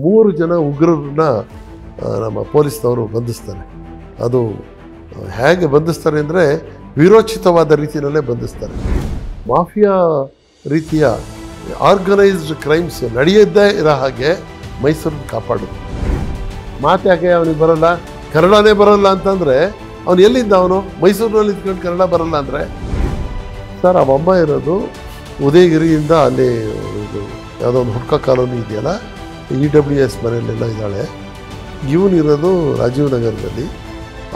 3 ಜನ ಉಗ್ರರನ್ನ ನಮ್ಮ ಪೊಲೀಸ್ನವರು ಬಂಧಿಸ್ತಾರೆ. ಅದು ಹೇಗೆ ಬಂಧಿಸ್ತಾರೆ ಅಂದರೆ ವಿರೋಚಿತವಾದ ರೀತಿಯಲ್ಲೇ ಬಂಧಿಸ್ತಾರೆ. ಮಾಫಿಯಾ ರೀತಿಯ ಆರ್ಗನೈಸ್ಡ್ ಕ್ರೈಮ್ಸ್ ನಡೆಯದೇ ಇರೋ ಹಾಗೆ ಮೈಸೂರನ್ನು ಕಾಪಾಡೋದು. ಮಾತ್ಯಾಕೆ ಅವನಿಗೆ ಬರಲ್ಲ, ಕನ್ನಡನೇ ಬರಲ್ಲ ಅಂತಂದರೆ ಅವನು ಎಲ್ಲಿಂದ, ಅವನು ಮೈಸೂರಿನಲ್ಲಿ ಇದ್ಕೊಂಡು ಕನ್ನಡ ಬರಲ್ಲ ಅಂದರೆ? ಸರ್, ಅವಮ್ಮ ಇರೋದು ಉದಯಗಿರಿಯಿಂದ ಅಲ್ಲಿ ಇದು ಯಾವುದೋ ಒಂದು ಹುಡ್ಕ ಕಾಲೋನಿ ಇದೆಯಲ್ಲ, EWS ಮನೆಯಲ್ಲೆಲ್ಲ ಇದ್ದಾಳೆ. ಇವನಿರೋದು ರಾಜೀವ್ ನಗರದಲ್ಲಿ.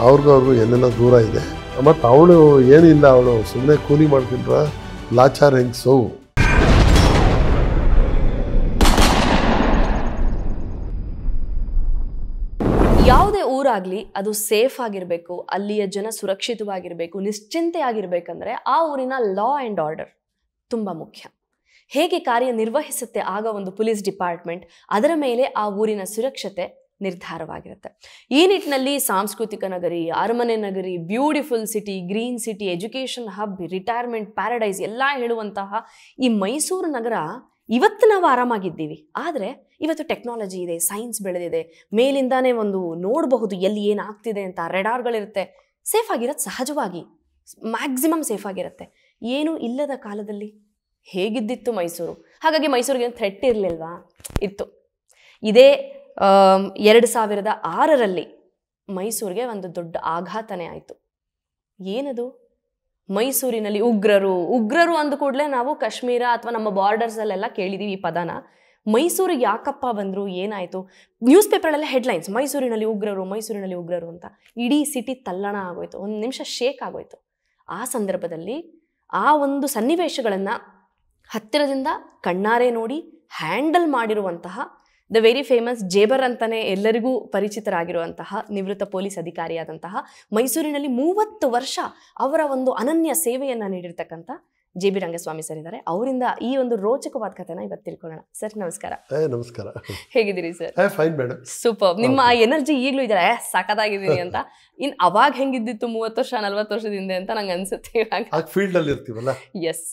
ಅವ್ರಿಗೂ ಎಲ್ಲೆಲ್ಲ ದೂರ ಇದೆ. ಮತ್ತು ಅವಳು ಏನಿಲ್ಲ, ಅವಳು ಸುಮ್ಮನೆ ಕೂಲಿ ಮಾಡ್ಕೊಂಡ್ರೆ ಲಾಚಾರ್ ಹೆಂಗ್ಸು. ಯಾವುದೇ ಊರಾಗ್ಲಿ ಅದು ಸೇಫ್ ಆಗಿರಬೇಕು, ಅಲ್ಲಿಯ ಜನ ಸುರಕ್ಷಿತವಾಗಿರಬೇಕು, ನಿಶ್ಚಿಂತೆ ಆಗಿರ್ಬೇಕಂದ್ರೆ ಆ ಊರಿನ ಲಾ ಆ್ಯಂಡ್ ಆರ್ಡರ್ ತುಂಬ ಮುಖ್ಯ. ಹೇಗೆ ಕಾರ್ಯನಿರ್ವಹಿಸುತ್ತೆ ಆಗ ಒಂದು ಪೊಲೀಸ್ ಡಿಪಾರ್ಟ್ಮೆಂಟ್, ಅದರ ಮೇಲೆ ಆ ಊರಿನ ಸುರಕ್ಷತೆ ನಿರ್ಧಾರವಾಗಿರುತ್ತೆ. ಈ ನಿಟ್ಟಿನಲ್ಲಿ ಸಾಂಸ್ಕೃತಿಕ ನಗರಿ, ಅರಮನೆ ನಗರಿ, beautiful city, green city, education hub, retirement paradise ಎಲ್ಲ ಹೇಳುವಂತಹ ಈ ಮೈಸೂರು ನಗರ ಇವತ್ತು ನಾವು ಆರಾಮಾಗಿದ್ದೀವಿ. ಆದರೆ ಇವತ್ತು ಟೆಕ್ನಾಲಜಿ ಇದೆ, ಸೈನ್ಸ್ ಬೆಳೆದಿದೆ, ಮೇಲಿಂದಾನೇ ಒಂದು ನೋಡಬಹುದು ಎಲ್ಲಿ ಏನಾಗ್ತಿದೆ ಅಂತ. ರೆಡಾರ್ಗಳಿರುತ್ತೆ. ಸೇಫ್ ಆಗಿರೋದು ಸಹಜವಾಗಿ, ಮ್ಯಾಕ್ಸಿಮಮ್ ಸೇಫ್ ಆಗಿರುತ್ತೆ. ಏನೂ ಇಲ್ಲದ ಕಾಲದಲ್ಲಿ ಹೇಗಿದ್ದಿತ್ತು ಮೈಸೂರು? ಹಾಗಾಗಿ ಮೈಸೂರಿಗೆ ಥ್ರೆಟ್ ಇರಲಿಲ್ವಾ? ಇತ್ತು. ಇದೇ 2006ರಲ್ಲಿ ಮೈಸೂರಿಗೆ ಒಂದು ದೊಡ್ಡ ಆಘಾತನೇ ಆಯಿತು. ಏನದು? ಮೈಸೂರಿನಲ್ಲಿ ಉಗ್ರರು ಅಂದ ಕೂಡಲೇ ನಾವು ಕಾಶ್ಮೀರ ಅಥವಾ ನಮ್ಮ ಬಾರ್ಡರ್ಸಲ್ಲೆಲ್ಲ ಕೇಳಿದ್ದೀವಿ ಈ ಪದನ. ಮೈಸೂರಿಗೆ ಯಾಕಪ್ಪ ಬಂದರು, ಏನಾಯಿತು? ನ್ಯೂಸ್ ಪೇಪರಲ್ಲೆಲ್ಲ ಹೆಡ್ಲೈನ್ಸ್, ಮೈಸೂರಿನಲ್ಲಿ ಉಗ್ರರು ಅಂತ. ಇಡೀ ಸಿಟಿ ತಲ್ಲಣ ಆಗೋಯ್ತು, ಒಂದು ನಿಮಿಷ ಶೇಕ್ ಆಗೋಯ್ತು. ಆ ಸಂದರ್ಭದಲ್ಲಿ ಆ ಒಂದು ಸನ್ನಿವೇಶಗಳನ್ನು ಹತ್ತಿರದಿಂದ ಕಣ್ಣಾರೆ ನೋಡಿ ಹ್ಯಾಂಡಲ್ ಮಾಡಿರುವಂತಹ ದ ವೆರಿ ಫೇಮಸ್ ಜೇಬರ್ ಅಂತಾನೆ ಎಲ್ಲರಿಗೂ ಪರಿಚಿತರಾಗಿರುವಂತಹ ನಿವೃತ್ತ ಪೊಲೀಸ್ ಅಧಿಕಾರಿಯಾದಂತಹ, ಮೈಸೂರಿನಲ್ಲಿ 30 ವರ್ಷ ಅವರ ಒಂದು ಅನನ್ಯ ಸೇವೆಯನ್ನು ನೀಡಿರ್ತಕ್ಕಂಥ JB ರಂಗಸ್ವಾಮಿ ಸರ್ ಇದ್ದಾರೆ. ಅವರಿಂದ ಈ ಒಂದು ರೋಚಕವಾದ ಕಥೆನ ಇವತ್ತು ತಿಳ್ಕೊಳ್ಳೋಣ. ಸರ್ ನಮಸ್ಕಾರ. ನಮಸ್ಕಾರ. ಹೇಗಿದ್ದೀರಿ ಸರ್? Fine madam. ಸೂಪರ್. ನಿಮ್ಮ ಆ ಎನರ್ಜಿ ಈಗಲೂ ಇದ್ದಾರೆ, ಸಖತ್ತಾಗಿದ್ದೀನಿ ಅಂತ. ಇನ್ ಅವಾಗ ಹೆಂಗಿದ್ದಿತ್ತು 30 ವರ್ಷ 40 ವರ್ಷದ ಹಿಂದೆ ಅಂತ ನಂಗೆ ಅನ್ಸುತ್ತೆ. ಇವಾಗ ಫೀಲ್ಡ್ ಅಲ್ಲಿ ಇರ್ತೀವಲ್ಲ. ಎಸ್.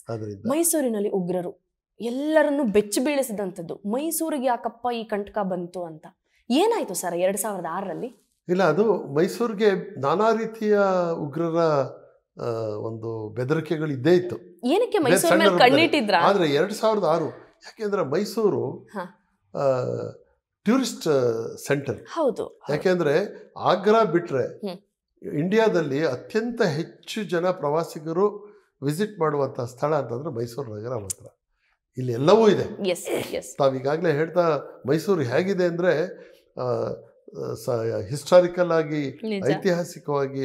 ಮೈಸೂರಿನಲ್ಲಿ ಉಗ್ರರು ಎಲ್ಲರನ್ನು ಬೆಚ್ಚಿ ಬೀಳಿಸಿದಂಥದ್ದು. ಮೈಸೂರಿಗೆ ಯಾಕಪ್ಪ ಈ ಕಂಟಕ ಬಂತು ಅಂತ ಏನಾಯ್ತು ಸರ್ 2006ರಲ್ಲಿ? ಇಲ್ಲ, ಅದು ಮೈಸೂರಿಗೆ ನಾನಾ ರೀತಿಯ ಉಗ್ರರ ಒಂದು ಬೆದರಿಕೆಗಳು ಇದ್ದೇ ಇತ್ತು. ಏನಕ್ಕೆ ಮೈಸೂರು ಮೇಲೆ ಕಣ್ಣಿಟ್ಟಿದ್ರ? ಆದ್ರೆ 2006, ಯಾಕೆಂದ್ರೆ ಮೈಸೂರು ಟೂರಿಸ್ಟ್ ಸೆಂಟರ್. ಹೌದು. ಯಾಕೆಂದ್ರೆ ಆಗ್ರಾ ಬಿಟ್ರೆ ಇಂಡಿಯಾದಲ್ಲಿ ಅತ್ಯಂತ ಹೆಚ್ಚು ಜನ ಪ್ರವಾಸಿಗರು ವಿಸಿಟ್ ಮಾಡುವಂತಹ ಸ್ಥಳ ಅಂತಂದ್ರೆ ಮೈಸೂರು ನಗರ ಮಾತ್ರ. ಇಲ್ಲಿ ಎಲ್ಲವೂ ಇದೆ. ತಾವೀಗಾಗಲೇ ಹೇಳ್ತಾ ಮೈಸೂರು ಹೇಗಿದೆ ಅಂದರೆ ಹಿಸ್ಟಾರಿಕಲ್ ಆಗಿ, ಐತಿಹಾಸಿಕವಾಗಿ,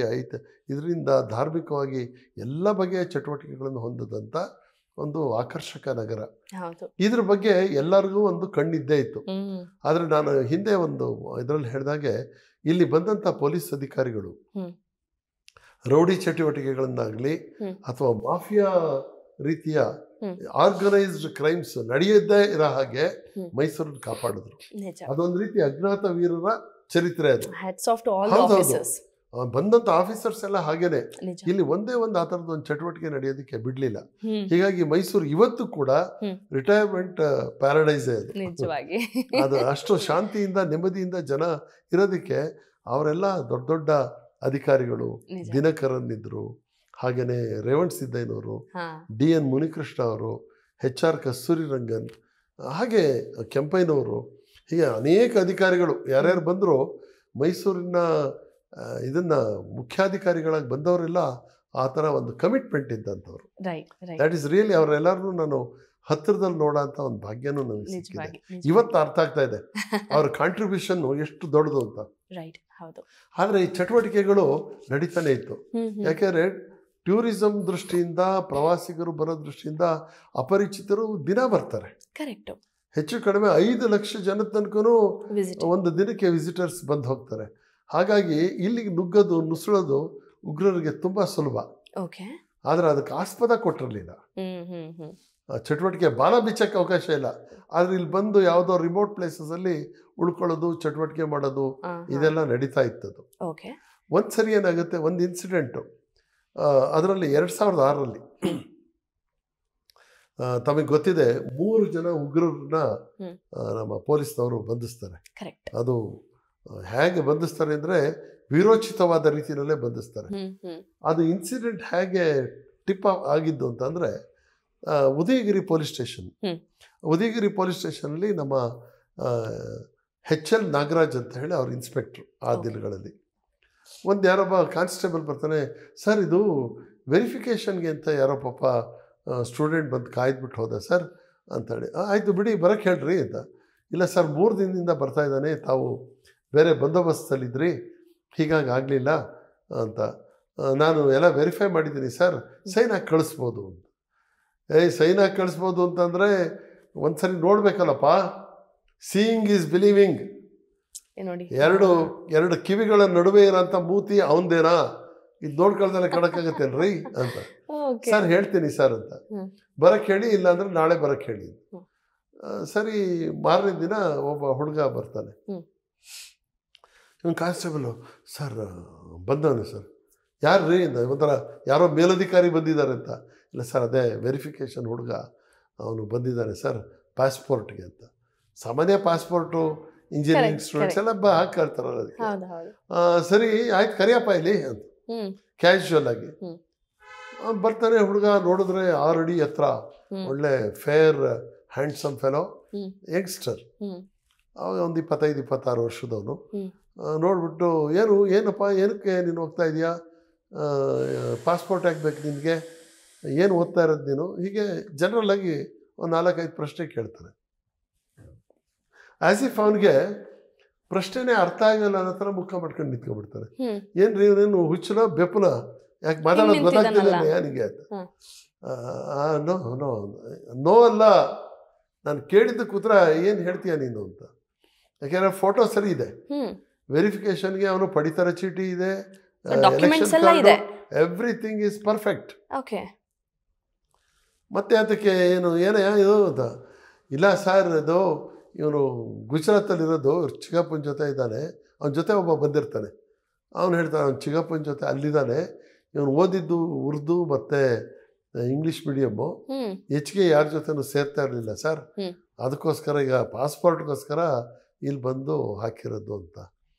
ಇದರಿಂದ ಧಾರ್ಮಿಕವಾಗಿ ಎಲ್ಲ ಬಗೆಯ ಚಟುವಟಿಕೆಗಳನ್ನು ಹೊಂದಿದಂಥ ಒಂದು ಆಕರ್ಷಕ ನಗರ. ಇದ್ರ ಬಗ್ಗೆ ಎಲ್ಲರಿಗೂ ಒಂದು ಕಣ್ಣಿದ್ದೇ ಇತ್ತು. ಆದರೆ ನಾನು ಹಿಂದೆ ಒಂದು ಇದರಲ್ಲಿ ಹೇಳಿದಾಗೆ ಇಲ್ಲಿ ಬಂದಂಥ ಪೊಲೀಸ್ ಅಧಿಕಾರಿಗಳು ರೌಡಿ ಚಟುವಟಿಕೆಗಳನ್ನಾಗಲಿ ಅಥವಾ ಮಾಫಿಯಾ ರೀತಿಯ ಆರ್ಗನೈಸ್ಡ್ ಕ್ರೈಮ್ಸ್ ನಡೆಯದೇ ಇರೋ ಹಾಗೆ ಮೈಸೂರನ್ನು ಕಾಪಾಡಿದ್ರು. ಅದೊಂದು ರೀತಿ ಅಜ್ಞಾತ ವೀರರ ಚರಿತ್ರೆ ಅದು. ಬಂದಂತ ಆಫೀಸರ್ಸ್ ಎಲ್ಲ ಹಾಗೇನೆ. ಇಲ್ಲಿ ಒಂದೇ ಒಂದು ಆ ಥರದ ಒಂದು ಚಟುವಟಿಕೆ ನಡೆಯೋದಕ್ಕೆ ಬಿಡ್ಲಿಲ್ಲ. ಹೀಗಾಗಿ ಮೈಸೂರು ಇವತ್ತು ಕೂಡ ರಿಟೈರ್ಮೆಂಟ್ ಪ್ಯಾರಡೈಸ್ ಅದು ಅಷ್ಟು ಶಾಂತಿಯಿಂದ ನೆಮ್ಮದಿಯಿಂದ ಜನ ಇರೋದಕ್ಕೆ ಅವರೆಲ್ಲ ದೊಡ್ಡ ದೊಡ್ಡ ಅಧಿಕಾರಿಗಳು, ದಿನಕರನ್ ಇದ್ರು, ಹಾಗೇನೆ ರೇವಣ್ ಸಿದ್ದಯ್ಯನವರು, DN ಮುನಿಕೃಷ್ಣ ಅವರು, HR ಕಸ್ತೂರಿ ರಂಗನ್, ಹಾಗೆ ಕೆಂಪಯ್ಯನವರು, ಹೀಗೆ ಅನೇಕ ಅಧಿಕಾರಿಗಳು ಯಾರ್ಯಾರು ಬಂದರೂ ಮೈಸೂರಿನ ಇದನ್ನ ಮುಖ್ಯಾಧಿಕಾರಿಗಳಾಗಿ ಬಂದವರೆಲ್ಲ ಆ ಥರ ಒಂದು ಕಮಿಟ್ಮೆಂಟ್ ಇದ್ದಂಥವ್ರು. ದ್ಯಾಟ್ ಈಸ್ ರಿಯಲಿ ಅವರೆಲ್ಲರೂ ನಾನು ಹತ್ತಿರದಲ್ಲಿ ನೋಡೋ ಅಂತ ಒಂದು ಭಾಗ್ಯನೂ ನನಗೆ ಸಿಕ್ಕಿದೆ. ಇವತ್ತು ಅರ್ಥ ಆಗ್ತಾ ಇದೆ ಅವ್ರ ಕಾಂಟ್ರಿಬ್ಯೂಷನ್ ಎಷ್ಟು ದೊಡ್ಡದು ಅಂತ. ಆದರೆ ಈ ಚಟುವಟಿಕೆಗಳು ನಡೀತಾನೆ ಇತ್ತು. ಯಾಕೆಂದರೆ ಟೂರಿಸಂ ದೃಷ್ಟಿಯಿಂದ, ಪ್ರವಾಸಿಗರು ಬರೋ ದೃಷ್ಟಿಯಿಂದ ಅಪರಿಚಿತರು ದಿನ ಬರ್ತಾರೆ. ಕರೆಕ್ಟ್. ಹೆಚ್ಚು ಕಡಿಮೆ 5 ಲಕ್ಷ ಜನ ತನಕನೂ ಒಂದು ದಿನಕ್ಕೆ ವಿಸಿಟರ್ಸ್ ಬಂದು ಹೋಗ್ತಾರೆ. ಹಾಗಾಗಿ ಇಲ್ಲಿಗೆ ನುಗ್ಗೋದು, ನುಸುಳೋದು ಉಗ್ರರಿಗೆ ತುಂಬ ಸುಲಭ. ಆದರೆ ಅದಕ್ಕೆ ಆಸ್ಪದ ಕೊಟ್ಟಿರಲಿಲ್ಲ. ಚಟುವಟಿಕೆ ಬಾಲ ಬಿಚ್ಚಕ್ಕೆ ಅವಕಾಶ ಇಲ್ಲ. ಆದರೆ ಇಲ್ಲಿ ಬಂದು ಯಾವುದೋ ರಿಮೋಟ್ ಪ್ಲೇಸಸಲ್ಲಿ ಉಳ್ಕೊಳ್ಳೋದು, ಚಟುವಟಿಕೆ ಮಾಡೋದು ಇದೆಲ್ಲ ನಡೀತಾ ಇತ್ತದು. ಒಂದು ಸರಿ ಏನಾಗುತ್ತೆ, ಒಂದು ಇನ್ಸಿಡೆಂಟು ಅದರಲ್ಲಿ 2006ರಲ್ಲಿ ತಮಗೆ ಗೊತ್ತಿದೆ 3 ಜನ ಉಗ್ರರನ್ನ ನಮ್ಮ ಪೊಲೀಸ್ನವರು ಬಂಧಿಸ್ತಾರೆ. ಅದು ಹೇಗೆ ಬಂಧಿಸ್ತಾರೆ ಅಂದರೆ ವಿರೋಚಿತವಾದ ರೀತಿಯಲ್ಲೇ ಬಂಧಿಸ್ತಾರೆ. ಅದು ಇನ್ಸಿಡೆಂಟ್ ಹೇಗೆ ಟಿಪ್ ಆಗಿದ್ದು ಅಂತಂದರೆ Udayagiri police station. Udayagiri police ಸ್ಟೇಷನಲ್ಲಿ ನಮ್ಮ HL ನಾಗರಾಜ್ ಅಂತ ಹೇಳಿ ಅವ್ರ ಇನ್ಸ್ಪೆಕ್ಟ್ರು ಆ ದಿನಗಳಲ್ಲಿ. ಒಂದು ಯಾರೊಬ್ಬ ಕಾನ್ಸ್ಟೇಬಲ್ ಬರ್ತಾನೆ, ಸರ್ ಇದು ವೆರಿಫಿಕೇಷನ್ಗೆ ಅಂತ ಯಾರೋ ಪಾಪ ಸ್ಟೂಡೆಂಟ್ ಬಂದು ಕಾಯ್ದುಬಿಟ್ಟು ಹೋದ ಸರ್ ಅಂತೇಳಿ. ಆಯಿತು ಬಿಡಿ ಬರೋಕ್ಕೆ ಹೇಳ್ರಿ ಅಂತ. ಇಲ್ಲ ಸರ್ 3 ದಿನದಿಂದ ಬರ್ತಾ ಇದ್ದಾನೆ, ತಾವು ಬೇರೆ ಬಂದೋಬಸ್ತಲ್ಲಿದ್ರಿ ಹೀಗಾಗಿ ಆಗಲಿಲ್ಲ ಅಂತ. ನಾನು ಎಲ್ಲ ವೆರಿಫೈ ಮಾಡಿದ್ದೀನಿ ಸರ್, ಸೈನ್ ಹಾಕಿ ಕಳಿಸ್ಬೋದು ಅಂತ. ಸೈನ್ ಹಾಕಿ ಕಳಿಸ್ಬೋದು ಅಂತಂದರೆ ಒಂದು ಸರಿ ನೋಡಬೇಕಲ್ಲಪ್ಪ. Seeing is believing. ಎರಡು ಕಿವಿಗಳ ನಡುವೆ ಇರೋಂಥ ಮೂತಿ ಅವನದೇನಾ, ಇದು ನೋಡ್ಕೊಳ್ದಲ್ಲೇ ಕಡಕ್ಕಾಗತ್ತೇನ್ರಿ ಅಂತ. ಸರ್ ಹೇಳ್ತೀನಿ ಸರ್ ಅಂತ. ಬರಕ್ಕೆ ಹೇಳಿ, ಇಲ್ಲಾಂದ್ರೆ ನಾಳೆ ಬರಕ್ಕೆ ಹೇಳಿ. ಸರಿ, ಮಾರನೇ ದಿನ ಒಬ್ಬ ಹುಡುಗ ಬರ್ತಾನೆ. ಕಾನ್ಸ್ಟೇಬಲು, ಸರ್ ಬಂದವನು ಸರ್. ಯಾರು ರೀ ಅಂತ. ಒಂಥರ ಯಾರೋ ಮೇಲಧಿಕಾರಿ ಬಂದಿದ್ದಾರೆ ಅಂತ. ಇಲ್ಲ ಸರ್ ಅದೇ ವೆರಿಫಿಕೇಷನ್ ಹುಡುಗ ಅವನು ಬಂದಿದ್ದಾನೆ ಸರ್ ಪಾಸ್ಪೋರ್ಟ್ಗೆ ಅಂತ. ಸಾಮಾನ್ಯ ಪಾಸ್ಪೋರ್ಟು ಇಂಜಿನಿಯರಿಂಗ್ ಸ್ಟೂಡೆಂಟ್ಸ್ ಎಲ್ಲ ಹಾಕ್ಕೊಳ್ತಾರಲ್ಲ ಅದಕ್ಕೆ. ಸರಿ ಆಯ್ತು ಕರಿಯಪ್ಪ ಇಲ್ಲಿ ಅಂತ ಕ್ಯಾಶುವಲ್ ಆಗಿ ಬರ್ತಾನೆ. ಹುಡುಗ ನೋಡಿದ್ರೆ 6 ಅಡಿ ಎತ್ತರ, ಒಳ್ಳೆ ಫೇರ್ ಹ್ಯಾಂಡ್ಸಮ್ ಫೆಲೋ, ಯಂಗ್ಸ್ಟರ್. ಒಂದು 25-26 ವರ್ಷದವನು. ನೋಡ್ಬಿಟ್ಟು ಏನಪ್ಪ ಏನಕ್ಕೆ ನೀನು ಹೋಗ್ತಾ ಇದೆಯಾ, ಪಾಸ್ಪೋರ್ಟ್ ಹಾಕ್ಬೇಕು ನಿನಗೆ, ಏನು ಓದ್ತಾ ಇರೋದು ನೀನು, ಹೀಗೆ ಜನರಲ್ ಆಗಿ ಒಂದು 4-5 ಪ್ರಶ್ನೆ ಕೇಳ್ತಾರೆ. ಆ್ಯಸ್ ಇಫ್ ಅವನಿಗೆ ಪ್ರಶ್ನೆನೇ ಅರ್ಥ ಆಗಲ್ಲ ಅನ್ನೋ ಥರ ಮುಖ ಮಾಡ್ಕೊಂಡು ನಿಂತ್ಕೊಂಡ್ಬಿಡ್ತಾರೆ. ಏನ್ರಿ ಇವನೇನು ಹುಚ್ಚನ ಬೆಪ್ಪನ, ಯಾಕೆ ಮಾತಾಡೋದು ಗೊತ್ತಾಗ್ತಿಲ್ಲ ನನಗೆ ಅಂತ. ನೋ ನೋ ನೋ ಅಲ್ಲ, ನಾನು ಕೇಳಿದ್ದ ಕೂತ್ರ ಏನು ಹೇಳ್ತೀಯ ನೀನು ಅಂತ. ಯಾಕೆಂದರೆ ಫೋಟೋ ಸರಿ ಇದೆ, ವೆರಿಫಿಕೇಶನ್ಗೆ ಅವನು ಪಡಿತರ ಚೀಟಿ ಇದೆ, ಎವ್ರಿಥಿಂಗ್ ಈಸ್ ಪರ್ಫೆಕ್ಟ್. ಮತ್ತೆ ಅದಕ್ಕೆ ಏನಯ್ಯ ಇದು ಅಂತ. ಇಲ್ಲ ಸರ್ ಅದು ಇವನು ಗುಜರಾತಲ್ಲಿರೋದು ಚಿಕ್ಕಪ್ಪನ ಜೊತೆ ಇದ್ದಾನೆ, ಅವನ ಜೊತೆ ಒಬ್ಬ ಬಂದಿರ್ತಾನೆ. ಅವನು ಹೇಳ್ತಾನೆ ಅವ್ನು ಚಿಕ್ಕಪ್ಪನ ಜೊತೆ ಅಲ್ಲಿದ್ದಾನೆ, ಇವನು ಓದಿದ್ದು ಉರ್ದು ಮತ್ತು ಇಂಗ್ಲೀಷ್ ಮೀಡಿಯಮ್ಮು, ಹೆಚ್ಚಿಗೆ ಯಾರ ಜೊತೆನೂ ಸೇರ್ತಾ ಇರಲಿಲ್ಲ ಸರ್, ಅದಕ್ಕೋಸ್ಕರ ಈಗ ಪಾಸ್ಪೋರ್ಟ್ಗೋಸ್ಕರ ಇಲ್ಲಿ ಬಂದು ಹಾಕಿರೋದು ಅಂತ.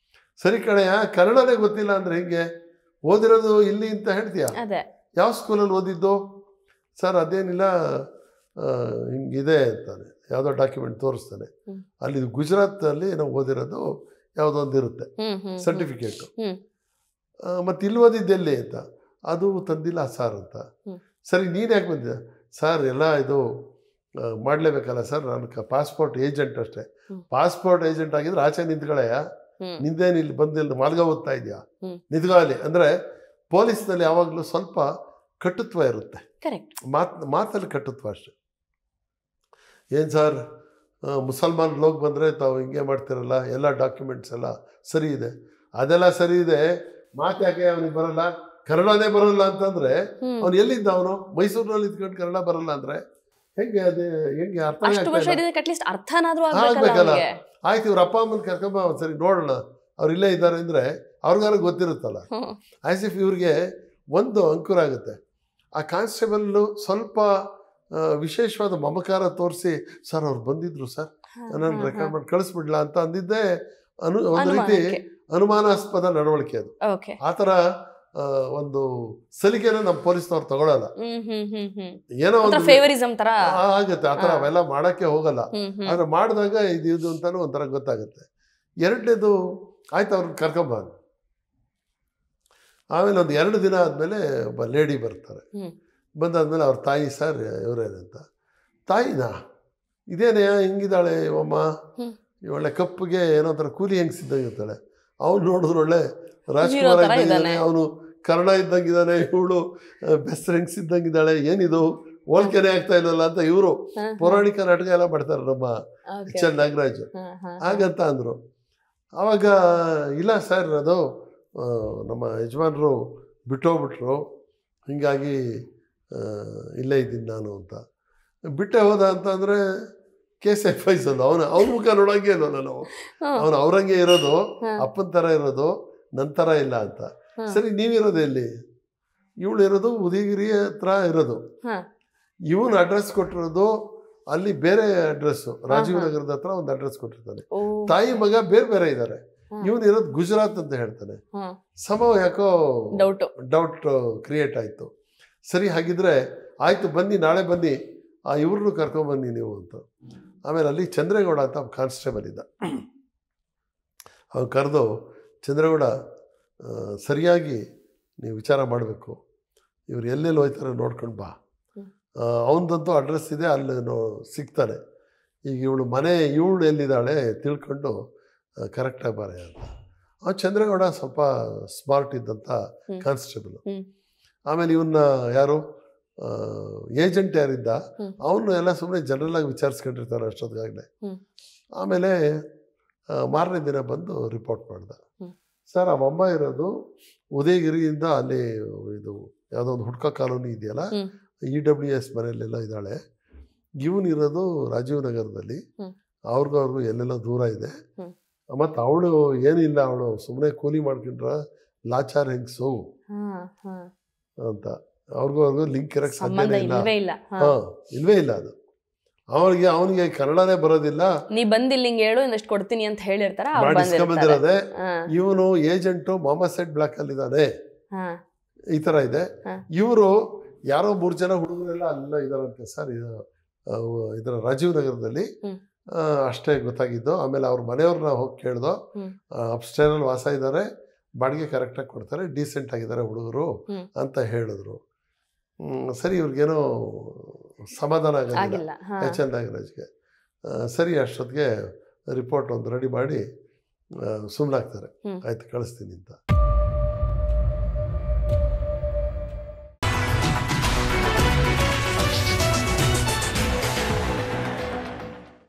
ಸರಿ ಕಣೆಯ, ಕನ್ನಡನೇ ಗೊತ್ತಿಲ್ಲ ಅಂದರೆ ಹಿಂಗೆ, ಓದಿರೋದು ಇಲ್ಲಿ ಅಂತ ಹೇಳ್ತೀಯ, ಯಾವ ಸ್ಕೂಲಲ್ಲಿ ಓದಿದ್ದು ಸರ್? ಅದೇನಿಲ್ಲ ಹಿಂಗಿದೆ ಅಂತಾನೆ. ಯಾವುದೋ ಡಾಕ್ಯುಮೆಂಟ್ ತೋರಿಸ್ತಾನೆ, ಅಲ್ಲಿ ಗುಜರಾತಲ್ಲಿ ನಾವು ಓದಿರೋದು ಯಾವುದೋ ಒಂದು ಇರುತ್ತೆ ಸರ್ಟಿಫಿಕೇಟು. ಮತ್ತು ಇಲ್ಲಿ ಓದಿದ್ದೆಲ್ಲಿ ಅಂತ, ಅದು ತಂದಿಲ್ಲ ಸರ್ ಅಂತ. ಸರಿ ನೀನು ಯಾಕೆ ಬಂದಿದ್ದ ಸರ್? ಎಲ್ಲ ಇದು ಮಾಡಲೇಬೇಕಲ್ಲ ಸರ್, ನಾನು ಪಾಸ್ಪೋರ್ಟ್ ಏಜೆಂಟ್ ಅಷ್ಟೇ. ಪಾಸ್ಪೋರ್ಟ್ ಏಜೆಂಟ್ ಆಗಿದ್ರೆ ಆಚೆ ನಿಂತ್ಗಳಯ್ಯ, ನಿಂದೇನು ಇಲ್ಲಿ ಬಂದಿಲ್ಲ ಮಾಲ್ಗ ಓದ್ತಾ ಇದೆಯಾ, ನಿಂತ್ಕೊಳ್ಳಿ ಅಂದರೆ. ಪೊಲೀಸ್ನಲ್ಲಿ ಯಾವಾಗಲೂ ಸ್ವಲ್ಪ ಕಟುತ್ವ ಇರುತ್ತೆ, ಮಾತಲ್ಲಿ ಕಟುತ್ವ ಅಷ್ಟೆ. ಏನು ಸರ್ ಮುಸಲ್ಮಾನ್ ಲೋಗ್ ಬಂದರೆ ತಾವು ಹಿಂಗೆ ಮಾಡ್ತಿರಲ್ಲ, ಎಲ್ಲ ಡಾಕ್ಯುಮೆಂಟ್ಸ್ ಎಲ್ಲ ಸರಿ ಇದೆ, ಅದೆಲ್ಲ ಸರಿ ಇದೆ, ಮಾತು ಯಾಕೆ ಅವನಿಗೆ ಬರಲ್ಲ, ಕನ್ನಡನೇ ಬರಲ್ಲ ಅಂತಂದರೆ ಅವ್ನು ಎಲ್ಲಿದ್ದ? ಅವನು ಮೈಸೂರಿನಲ್ಲಿ ಇದ್ಕೊಂಡು ಕನ್ನಡ ಬರಲ್ಲ ಅಂದರೆ ಹೆಂಗೆ? ಅದೇ ಹೆಂಗೆ ಅರ್ಥ ಆಗ್ಬೇಕಲ್ಲ. ಆಯ್ತು ಇವ್ರ ಅಪ್ಪ ಅಮ್ಮನ ಕರ್ಕೊಂಬ ಒಂದ್ಸರಿ ನೋಡೋಣ, ಅವ್ರು ಇಲ್ಲೇ ಇದ್ದಾರೆ ಅಂದರೆ ಅವ್ರಿಗಾರು ಗೊತ್ತಿರುತ್ತಲ್ಲ. ಆ್ಯಸ್ ಇಫ್ ಇವ್ರಿಗೆ ಒಂದು ಅಂಕುರ ಆಗುತ್ತೆ. ಆ ಕಾನ್ಸ್ಟೇಬಲ್ಲು ಸ್ವಲ್ಪ ವಿಶೇಷವಾದ ಮಮಕಾರ ತೋರಿಸಿ, ಸರ್ ಅವ್ರು ಬಂದಿದ್ರು ಸರ್, ನಾನು ರೆಕಾರ್ಡ್ ಮಾಡಿ ಕಳಿಸ್ಬಿಡ್ಲಾ ಅಂತ ಅಂದಿದ್ದೆ. ಒಂದು ರೀತಿ ಅನುಮಾನಾಸ್ಪದ ನಡವಳಿಕೆ ಅದು. ಆ ಥರ ಒಂದು ಸಲಿಗೆನ ನಮ್ಮ ಪೊಲೀಸ್ನವ್ರು ತಗೊಳಲ್ಲ. ಏನೋ ಒಂದು ಫೇವರಿಸಂ ತರ ಆಗುತ್ತೆ, ಆ ಥರ ಅವೆಲ್ಲ ಮಾಡೋಕ್ಕೆ ಹೋಗಲ್ಲ. ಆದ್ರೆ ಮಾಡಿದಾಗ ಇದು ಅಂತಾನು ಒಂಥರ ಗೊತ್ತಾಗುತ್ತೆ. ಎರಡನೇದು ಆಯ್ತು ಅವ್ರನ್ನ ಕರ್ಕೊಂಬ. ಆಮೇಲೆ ಒಂದು 2 ದಿನ ಆದಮೇಲೆ ಒಬ್ಬ ಲೇಡಿ ಬರ್ತಾರೆ. ಬಂದಾದ್ಮೇಲೆ ಅವ್ರ ತಾಯಿ, ಸರ್ ಇವರೇನಂತ. ತಾಯಿನಾ? ಇದೇನೇ ಹಿಂಗಿದ್ದಾಳೆ ಅಮ್ಮ, ಒಳ್ಳೆ ಕಪ್ಪಿಗೆ ಏನೋ ಒಂಥರ ಕೂಲಿ ಹೆಂಗ್ಸಿದ್ದಂಗಿರ್ತಾಳೆ. ಅವ್ನು ನೋಡಿದ್ರು ಒಳ್ಳೆ ರಾಜ್ಕುಮಾರ್ ಇದ್ದಂಗಿದ್ದಾನೆ, ಅವನು ಕನ್ನಡ ಇದ್ದಂಗಿದ್ದಾನೆ, ಇವಳು ಬೆಸ್ರ್ ಹೆಂಗ್ಸಿದ್ದಂಗಿದ್ದಾಳೆ, ಏನಿದು ಹೋಲ್ಕೆನೆ ಆಗ್ತಾ ಇಲ್ಲಲ್ಲ ಅಂತ ಇವರು ಪೌರಾಣಿಕ ನಾಟಕ ಎಲ್ಲ ಮಾಡ್ತಾರೆ ನಮ್ಮ HL ನಾಗರಾಜ್. ಹಾಗಂತ ಅಂದರು. ಆವಾಗ ಇಲ್ಲ ಸರ್ ಅದು ನಮ್ಮ ಯಜಮಾನರು ಬಿಟ್ಟೋಗ್ಬಿಟ್ರು, ಹೀಗಾಗಿ ಇಲ್ಲೇ ಇದ್ದೀನಿ ನಾನು ಅಂತ. ಬಿಟ್ಟೆ ಹೋದ ಅಂತಂದರೆ ಕೇಸ್ FISಲ್ಲ. ಅವನ ಮುಖ ನೋಡೋಂಗೆ ಇಲ್ವಲ್ಲ ನಾವು, ಅವನು ಅವ್ರಂಗೆ ಇರೋದು, ಅಪ್ಪನ ಥರ ಇರೋದು, ನನ್ನ ಥರ ಇಲ್ಲ ಅಂತ. ಸರಿ ನೀವಿರೋದು ಎಲ್ಲಿ? ಇವಳು ಇರೋದು ಉದಯಗಿರಿ ಹತ್ರ ಇರೋದು. ಇವನು ಅಡ್ರೆಸ್ ಕೊಟ್ಟಿರೋದು ಅಲ್ಲಿ ಬೇರೆ ಅಡ್ರೆಸ್ಸು, ರಾಜೀವ್ ನಗರದ ಹತ್ರ ಒಂದು ಅಡ್ರೆಸ್ ಕೊಟ್ಟಿರ್ತಾನೆ. ತಾಯಿ ಮಗ ಬೇರೆ ಬೇರೆ ಇದ್ದಾರೆ, ಇವನು ಇರೋದು ಗುಜರಾತ್ ಅಂತ ಹೇಳ್ತಾನೆ. ಯಾಕೋ ಡೌಟ್ ಕ್ರಿಯೇಟ್ ಆಯಿತು. ಸರಿ, ಹಾಗಿದ್ರೆ ಆಯಿತು, ಬನ್ನಿ, ನಾಳೆ ಬನ್ನಿ, ಇವ್ರನ್ನೂ ಕರ್ಕೊಂಬನ್ನಿ ನೀವು ಅಂತ. ಆಮೇಲೆ ಅಲ್ಲಿ ಚಂದ್ರೇಗೌಡ ಅಂತ ಕಾನ್ಸ್ಟೇಬಲ್ ಇದ್ದ. ಅವ್ನು ಕರೆದು, ಚಂದ್ರೇಗೌಡ, ಸರಿಯಾಗಿ ನೀವು ವಿಚಾರ ಮಾಡಬೇಕು, ಇವ್ರು ಎಲ್ಲೆಲ್ಲಿ ಹೋಯ್ತಾರೆ ನೋಡ್ಕೊಂಡು ಬಾ, ಅವನದಂತೂ ಅಡ್ರೆಸ್ ಇದೆ, ಅಲ್ಲಿ ಸಿಗ್ತಾನೆ. ಈಗ ಇವಳು ಎಲ್ಲಿದ್ದಾಳೆ ತಿಳ್ಕೊಂಡು ಕರೆಕ್ಟಾಗಿ ಬಾರೆ ಅಂತ. ಆ ಚಂದ್ರೇಗೌಡ ಸ್ವಲ್ಪ ಸ್ಮಾರ್ಟ್ ಇದ್ದಂಥ ಕಾನ್ಸ್ಟೇಬಲ್. ಆಮೇಲೆ ಇವನ್ನ ಯಾರು ಏಜೆಂಟ್ ಯಾರಿದ್ದ ಅವನು ಎಲ್ಲ ಸುಮ್ಮನೆ ಜನರಲ್ಲಾಗಿ ವಿಚಾರಿಸ್ಕೊಂಡಿರ್ತಾರೆ ಅಷ್ಟೊತ್ತಿಗಾಗಲೇ. ಆಮೇಲೆ ಮಾರನೇ ದಿನ ಬಂದು ರಿಪೋರ್ಟ್ ಮಾಡ್ದ. ಸರ್, ಅವಮ್ಮ ಇರೋದು ಉದಯಗಿರಿಯಿಂದ ಅಲ್ಲಿ ಇದು ಯಾವುದೋ ಒಂದು ಹುಡ್ಕ ಕಾಲೋನಿ ಇದೆಯಲ್ಲ, EWS ಮನೆಯಲ್ಲೆಲ್ಲ ಇದ್ದಾಳೆ. ಇವನಿರೋದು ರಾಜೀವ್ ನಗರದಲ್ಲಿ, ಅವ್ರಿಗೂ ಎಲ್ಲೆಲ್ಲ ದೂರ ಇದೆ. ಮತ್ತು ಅವಳು ಏನಿಲ್ಲ, ಅವಳು ಸುಮ್ಮನೆ ಕೂಲಿ ಮಾಡ್ಕೊಂಡ್ರ ಲಾಚಾರ್ ಹೆಂಗ್ಸು ಅಂತ. ಅವ್ರಿಗೂ ಲಿಂಕ್ ಇರಕ್ಕೆ ಸಾಧ್ಯನೇ ಇಲ್ಲ. ಇಲ್ವೇ ಇಲ್ಲ ಅದು. ಅವನಿಗೆ ಕನ್ನಡನೇ ಬರೋದಿಲ್ಲ. ನೀ ಬಂದಿಲ್ಲ ಹಿಂಗೆ ಹೇಳು, ಇನ್ನಷ್ಟು ಕೊಡ್ತೀನಿ ಅಂತ ಹೇಳಿರ್ತಾರ. ಬಂದಿರೋದೆ ಇವನು ಏಜೆಂಟು ಮಾಮಾ ಸೆಟ್ ಬ್ಲಾಕ್ ಅಲ್ಲಿ ಇದ್ದಾನೆ, ಈ ತರ ಇದೆ. ಇವರು ಯಾರೋ 3 ಜನ ಹುಡುಗರೆಲ್ಲ ಅಲ್ಲ ಇದಾರಂತೆ ಸರ್, ಇದರ ರಾಜೀವ್ ನಗರದಲ್ಲಿ ಅಷ್ಟೇ ಗೊತ್ತಾಗಿದ್ದು. ಆಮೇಲೆ ಅವ್ರ ಮನೆಯವ್ರನ್ನ ಹೋಗಿ ಕೇಳ್ದೋ, ಅಪ್ಸ್ಟೇರಲ್ಲಿ ವಾಸ ಇದ್ದಾರೆ, ಬಾಡಿಗೆ ಕರೆಕ್ಟಾಗಿ ಕೊಡ್ತಾರೆ, ಡೀಸೆಂಟ್ ಆಗಿದ್ದಾರೆ ಹುಡುಗರು ಅಂತ ಹೇಳಿದ್ರು. ಸರಿ, ಇವ್ರಿಗೇನೋ ಸಮಾಧಾನ ಆಗೋದಿಲ್ಲ H. N. ನಾಗರಾಜ್ಗೆ. ಸರಿ, ಅಷ್ಟೊತ್ತಿಗೆ ರಿಪೋರ್ಟ್ ಒಂದು ರೆಡಿ ಮಾಡಿ ಸುಮ್ಮನಾಗ್ತಾರೆ. ಆಯ್ತು, ಕಳಿಸ್ತೀನಿ ಅಂತ.